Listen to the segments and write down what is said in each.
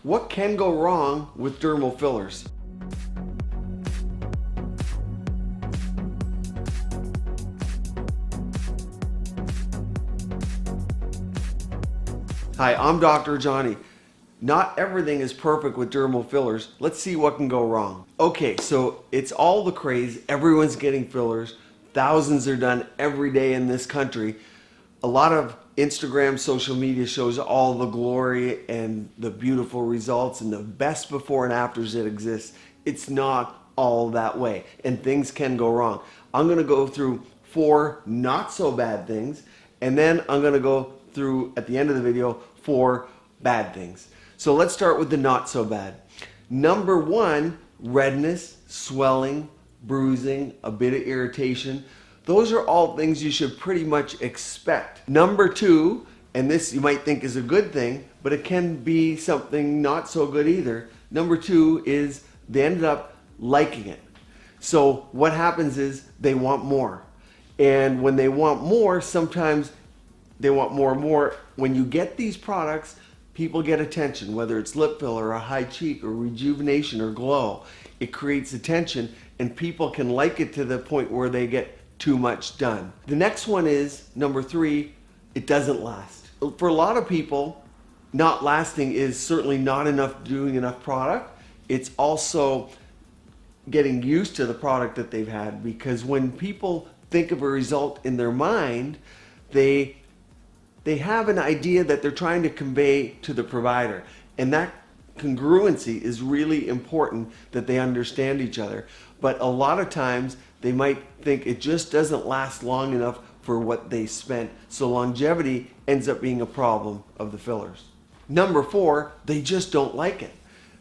What can go wrong with dermal fillers? Hi, I'm Dr. Johnny. Not everything is perfect with dermal fillers. Let's see what can go wrong. Okay, so it's all the craze. Everyone's getting fillers. Thousands are done every day in this country. A lot of Instagram, social media shows all the glory and the beautiful results and the best before and afters that exist. It's not all that way, and things can go wrong. I'm gonna go through 4 not so bad things, and then I'm gonna go through, at the end of the video, 4 bad things. So let's start with the not so bad. Number 1, redness, swelling, bruising, a bit of irritation. Those are all things you should pretty much expect. Number 2, and this you might think is a good thing, but it can be something not so good either. Number 2 is they ended up liking it. So what happens is they want more. And when they want more, sometimes they want more and more. When you get these products, people get attention, whether it's lip filler or a high cheek or rejuvenation or glow. It creates attention and people can like it to the point where they get too much done. The next one is, number 3, it doesn't last. For a lot of people, not lasting is certainly not enough doing enough product. It's also getting used to the product that they've had, because when people think of a result in their mind, they have an idea that they're trying to convey to the provider, and that congruency is really important, that they understand each other. But a lot of times they might think it just doesn't last long enough for what they spent, so longevity ends up being a problem of the fillers. Number 4, they just don't like it.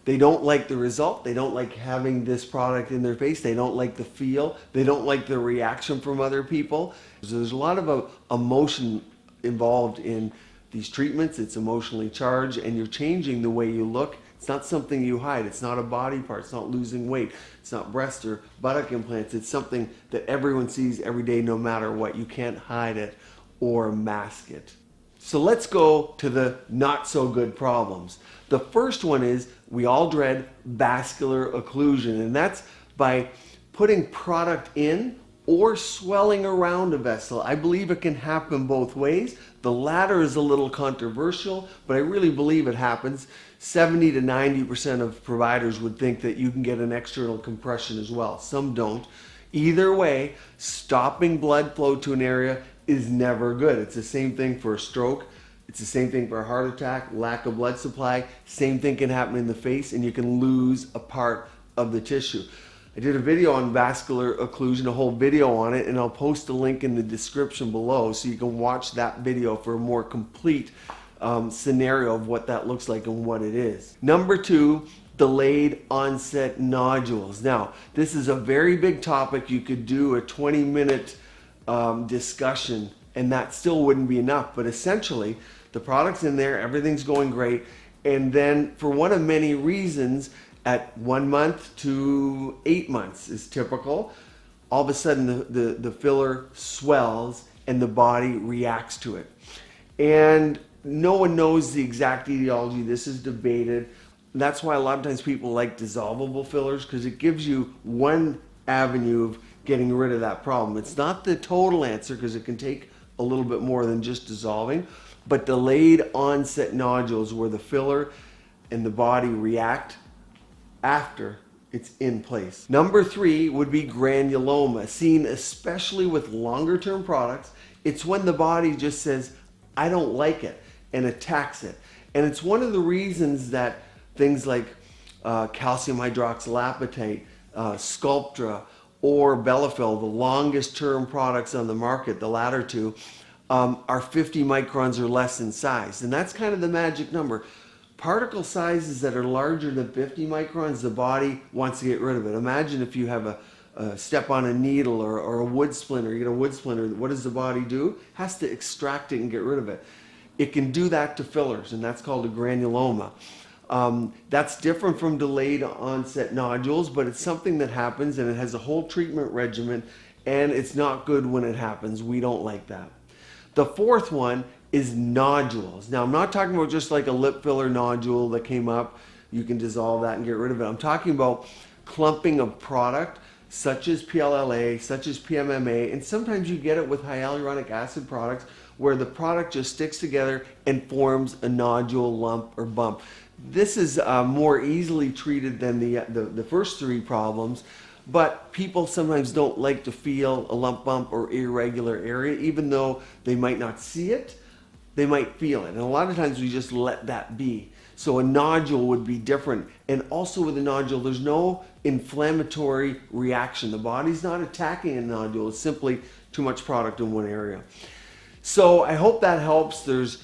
They don't like the result. They don't like having this product in their face. They don't like the feel. They don't like the reaction from other people. So there's a lot of emotion involved in these treatments. It's emotionally charged, and you're changing the way you look. It's not something you hide. It's not a body part. It's not losing weight. It's not breast or buttock implants. It's something that everyone sees every day no matter what. You can't hide it or mask it. So let's go to the not so good problems. The first one is, we all dread vascular occlusion, and that's by putting product in or swelling around a vessel. I believe it can happen both ways. The latter is a little controversial, but I really believe it happens. 70 to 90% of providers would think that you can get an external compression as well. Some don't. Either way, stopping blood flow to an area is never good. It's the same thing for a stroke. It's the same thing for a heart attack, lack of blood supply. Same thing can happen in the face, and you can lose a part of the tissue. I did a video on vascular occlusion, a whole video on it, and I'll post a link in the description below so you can watch that video for a more complete scenario of what that looks like and what it is. Number 2, delayed onset nodules. Now, this is a very big topic. You could do a 20-minute discussion, and that still wouldn't be enough. But essentially, the product's in there, everything's going great, and then for one of many reasons, at 1 month to 8 months is typical, all of a sudden the filler swells and the body reacts to it. And no one knows the exact etiology. This is debated. That's why a lot of times people like dissolvable fillers, because it gives you one avenue of getting rid of that problem. It's not the total answer, because it can take a little bit more than just dissolving, but delayed onset nodules, where the filler and the body react after it's in place. Number 3 would be granuloma, seen especially with longer term products. It's when the body just says, I don't like it, and attacks it. And it's one of the reasons that things like calcium hydroxylapatite, Sculptra, or Belafil, the longest term products on the market, the latter two, are 50 microns or less in size. And that's kind of the magic number. Particle sizes that are larger than 50 microns, the body wants to get rid of it. Imagine if you have a step on a needle or a wood splinter. You get a wood splinter, what does the body do? It has to extract it and get rid of it. It can do that to fillers, and that's called a granuloma. That's different from delayed onset nodules, but it's something that happens, and it has a whole treatment regimen, and it's not good when it happens. We don't like that. The fourth one is nodules. Now, I'm not talking about just like a lip filler nodule that came up. You can dissolve that and get rid of it. I'm talking about clumping of product such as PLLA, such as PMMA, and sometimes you get it with hyaluronic acid products where the product just sticks together and forms a nodule, lump, or bump. This is more easily treated than the first three problems, but people sometimes don't like to feel a lump, bump, or irregular area. Even though they might not see it, they might feel it. And a lot of times we just let that be. So a nodule would be different. And also with a nodule, there's no inflammatory reaction. The body's not attacking a nodule. It's simply too much product in one area. So I hope that helps. There's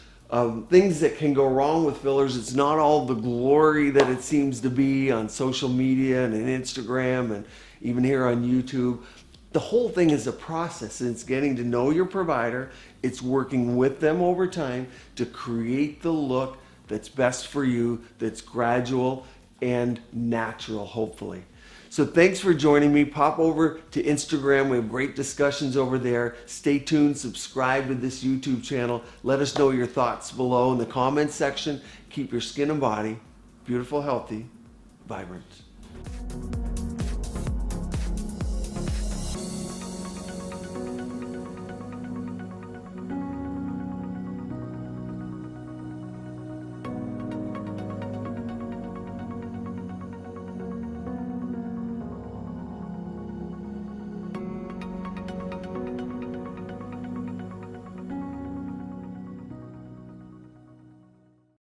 things that can go wrong with fillers. It's not all the glory that it seems to be on social media and Instagram and even here on YouTube. The whole thing is a process, and it's getting to know your provider. It's working with them over time to create the look that's best for you, that's gradual and natural, hopefully. So thanks for joining me. Pop over to Instagram. We have great discussions over there. Stay tuned. Subscribe to this YouTube channel. Let us know your thoughts below in the comments section. Keep your skin and body beautiful, healthy, vibrant.